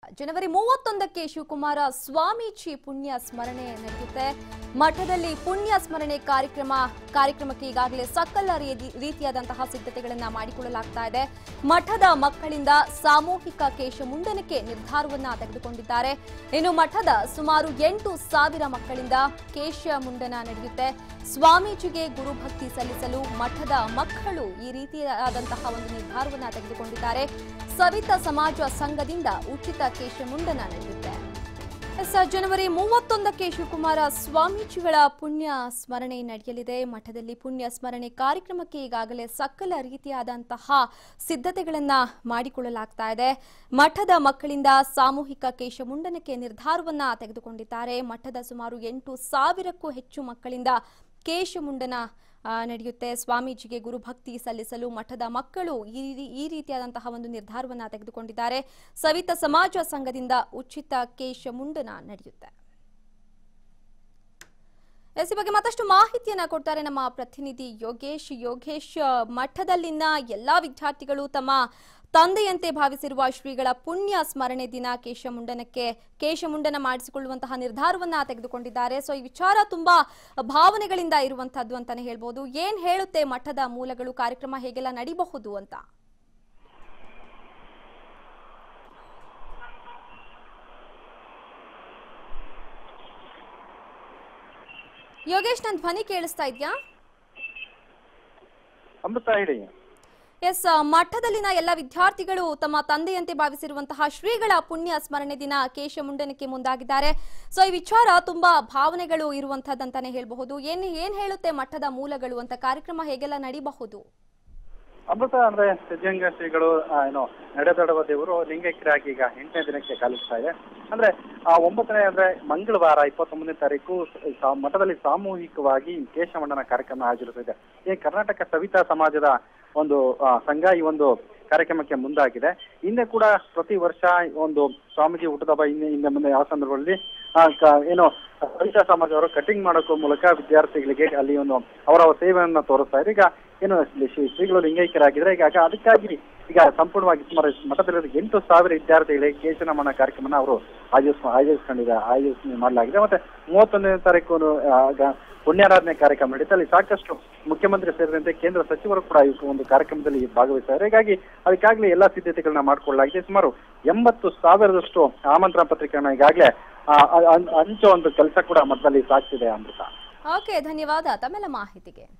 ಜನವರಿ 31ಕ್ಕೆ ಶಿವಕುಮಾರ ಸ್ವಾಮೀಜಿ ಪುಣ್ಯ ಸ್ಮರಣೆ ನಡೆಯುತ್ತೆ. ಮಠದಲ್ಲಿ ಪುಣ್ಯ ಸ್ಮರಣೆ ಕಾರ್ಯಕ್ರಮಕ್ಕೆ ಈಗಾಗಲೇ ಸಕಲ ರೀತಿಯಾದಂತಹ ಸಿದ್ಧತೆಗಳನ್ನು ಮಾಡಿಕೊಳ್ಳಲಾಗ್ತಾ ಇದೆ. ಮಠದ ಮಕ್ಕಳಿಂದ ಸಾಮೂಹಿಕ ಕೇಶ ಮುಂಡನಕ್ಕೆ ನಿರ್ಧಾರವನ್ನ ತೆಗೆದುಕೊಂಡಿದ್ದಾರೆ. ಇನ್ನು ಮಠದ ಸುಮಾರು 8,000 ಮಕ್ಕಳಿಂದ ಕೇಶ ಮುಂಡನ ನಡೆಯುತ್ತೆ. ಸ್ವಾಮೀಜಿಗೆ ಗುರುಭಕ್ತಿ ಸಲ್ಲಿಸಲು ಮಠದ ಮಕ್ಕಳು ಈ ರೀತಿಯಾದಂತಹ ಒಂದು ನಿರ್ಧಾರವನ್ನ ತೆಗೆದುಕೊಂಡಿದ್ದಾರೆ. ಸವಿತಾ ಸಮಾಜ ಸಂಘದಿಂದ ಉಚಿತ ಕೇಶ ಮುಂಡನ ನಡೆಯುತ್ತೆ. ಜನವರಿ 31ಕ್ಕೆ ಶಿವಕುಮಾರ ಸ್ವಾಮೀಜಿಗಳ ಪುಣ್ಯ ಸ್ಮರಣೆ ನಡೆಯಲಿದೆ. ಮಠದಲ್ಲಿ ಪುಣ್ಯ ಸ್ಮರಣೆ ಕಾರ್ಯಕ್ರಮಕ್ಕೆ ಈಗಾಗಲೇ ಸಕಲ ರೀತಿಯಾದಂತಹ ಸಿದ್ಧತೆಗಳನ್ನ ಮಾಡಿಕೊಳ್ಳಲಾಗ್ತಾ ಇದೆ. ಮಠದ ಮಕ್ಕಳಿಂದ ಸಾಮೂಹಿಕ ಕೇಶ ಮುಂಡನಕ್ಕೆ ನಿರ್ಧಾರವನ್ನ ತೆಗೆದುಕೊಂಡಿದ್ದಾರೆ. ಮಠದ ಸುಮಾರು 8,000ಕ್ಕೂ ಹೆಚ್ಚು ಮಕ್ಕಳಿಂದ ಕೇಶ ಮುಂಡನ ನಡೆಯುತ್ತೆ. ಸ್ವಾಮೀಜಿಗೆ ಗುರುಭಕ್ತಿ ಸಲ್ಲಿಸಲು ಮಠದ ಮಕ್ಕಳು ಈ ರೀತಿಯಾದಂತಹ ಒಂದು ನಿರ್ಧಾರವನ್ನ ತೆಗೆದುಕೊಂಡಿದ್ದಾರೆ. ಸವಿತಾ ಸಮಾಜ ಸಂಘದಿಂದ ಉಚಿತ ಕೇಶ ಮುಂಡನ ನಡೆಯುತ್ತೆ. ಈ ಬಗ್ಗೆ ಮತ್ತಷ್ಟು ಮಾಹಿತಿಯನ್ನ ಕೊಡ್ತಾರೆ ನಮ್ಮ ಪ್ರತಿನಿಧಿ ಯೋಗೇಶ್. ಮಠದಲ್ಲಿನ ಎಲ್ಲಾ ವಿದ್ಯಾರ್ಥಿಗಳು ತಮ್ಮ ತಂದೆಯಂತೆ ಭಾವಿಸಿರುವ ಶ್ರೀಗಳ ಪುಣ್ಯ ಸ್ಮರಣೆ ದಿನ ಕೇಶ ಮುಂಡನ ಮಾಡಿಸಿಕೊಳ್ಳುವಂತಹ ನಿರ್ಧಾರವನ್ನ ತೆಗೆದುಕೊಂಡಿದ್ದಾರೆ. ಸೊ ಈ ವಿಚಾರ ತುಂಬಾ ಭಾವನೆಗಳಿಂದ ಇರುವಂತಹದ್ದು ಅಂತಾನೆ ಹೇಳ್ಬೋದು. ಏನ್ ಹೇಳುತ್ತೆ ಮಠದ ಮೂಲಗಳು, ಕಾರ್ಯಕ್ರಮ ಹೇಗೆಲ್ಲ ನಡಿಬಹುದು ಅಂತ? ಯೋಗೇಶ್, ನನ್ನ ಧ್ವನಿ ಕೇಳಿಸ್ತಾ ಇದ್ಯಾ? ಎಸ್, ಮಠದಲ್ಲಿನ ಎಲ್ಲ ವಿದ್ಯಾರ್ಥಿಗಳು ತಮ್ಮ ತಂದೆಯಂತೆ ಭಾವಿಸಿರುವಂತಹ ಶ್ರೀಗಳ ಪುಣ್ಯ ಸ್ಮರಣೆ ದಿನ ಕೇಶ ಮುಂಡನಕ್ಕೆ ಮುಂದಾಗಿದ್ದಾರೆ. ಸೊ ಈ ವಿಚಾರ ತುಂಬಾ ಭಾವನೆಗಳು ಇರುವಂತಹದ್ದಂತಾನೆ ಹೇಳಬಹುದು. ಏನ್ ಹೇಳುತ್ತೆ ಮಠದ ಮೂಲಗಳು ಅಂತ? ಕಾರ್ಯಕ್ರಮ ಹೇಗೆಲ್ಲ ನಡಿಬಹುದು? ಅಮೃತ ಅಂದ್ರೆ ಸಿದ್ಧಗಂಗಾ ಶ್ರೀಗಳು ನಡೆದಾಡುವ ದೇವರು ಲಿಂಗೈಕ್ಯರಾಗಿ ಈಗ 8ನೇ ದಿನಕ್ಕೆ ಕಾಲಿಡ್ತಾ ಇದೆ. ಅಂದ್ರೆ 9ನೇ ಅಂದ್ರೆ ಮಂಗಳವಾರ 29ನೇ ತಾರೀಕು ಮಠದಲ್ಲಿ ಸಾಮೂಹಿಕವಾಗಿ ಕೇಶ ಮುಂಡನ ಕಾರ್ಯಕ್ರಮ ಆಯೋಜಿಸುತ್ತಿದೆ. ಈ ಕರ್ನಾಟಕ ಸವಿತಾ ಸಮಾಜದ ಒಂದು ಸಂಘ ಈ ಒಂದು ಕಾರ್ಯಕ್ರಮಕ್ಕೆ ಮುಂದಾಗಿದೆ. ಹಿಂದೆ ಕೂಡ ಪ್ರತಿ ವರ್ಷ ಒಂದು ಸ್ವಾಮೀಜಿ ಹುಟ್ಟದಬ್ಬ ಹಿಂದೆ ಮುಂದೆ ಯಾವ ಸಂದರ್ಭದಲ್ಲಿ ಸವಿತಾ ಸಮಾಜ ಅವರು ಕಟಿಂಗ್ ಮಾಡೋಕ್ಕೂ ಮೂಲಕ ವಿದ್ಯಾರ್ಥಿಗಳಿಗೆ ಅಲ್ಲಿ ಒಂದು ಅವರ ಸೇವೆಯನ್ನ ತೋರಿಸ್ತಾ ಇದೆ. ಈಗ ಶ್ರೀಗಳು ಲಿಂಗೈಕ್ಯರಾಗಿದ್ರೆ ಅದಕ್ಕಾಗಿ ಈಗ ಸಂಪೂರ್ಣವಾಗಿ ಸುಮಾರು ಮಠದಲ್ಲಿ 8,000 ವಿದ್ಯಾರ್ಥಿಗಳಿಗೆ ಕೇಶ ನಮನ ಕಾರ್ಯಕ್ರಮನ ಅವರು ಆಯೋಜನೆ ಮಾಡಲಾಗಿದೆ. ಮತ್ತೆ 31ನೇ ತಾರೀಕು ಪುಣ್ಯಾರಾಧನೆ ಕಾರ್ಯಕ್ರಮ ನಡೀತಾ. ಅಲ್ಲಿ ಸಾಕಷ್ಟು ಮುಖ್ಯಮಂತ್ರಿ ಸೇರಿದಂತೆ ಕೇಂದ್ರ ಸಚಿವರು ಕೂಡ ಈ ಒಂದು ಕಾರ್ಯಕ್ರಮದಲ್ಲಿ ಭಾಗವಹಿಸಿದ್ದಾರೆ. ಹೀಗಾಗಿ ಅದಕ್ಕಾಗಲೇ ಎಲ್ಲಾ ಸಿದ್ಧತೆಗಳನ್ನ ಮಾಡಿಕೊಳ್ಳಲಾಗಿದೆ. ಸುಮಾರು 80,000ದಷ್ಟು ಆಮಂತ್ರಣ ಪತ್ರಿಕೆಗಳನ್ನ ಈಗಾಗಲೇ ಹಂಚೋ ಒಂದು ಕೆಲಸ ಕೂಡ ಮಠದಲ್ಲಿ ಸಾಗ್ತಿದೆ. ಅಮೃತ, ಓಕೆ, ಧನ್ಯವಾದ ತಮ್ಮೆಲ್ಲ ಮಾಹಿತಿಗೆ.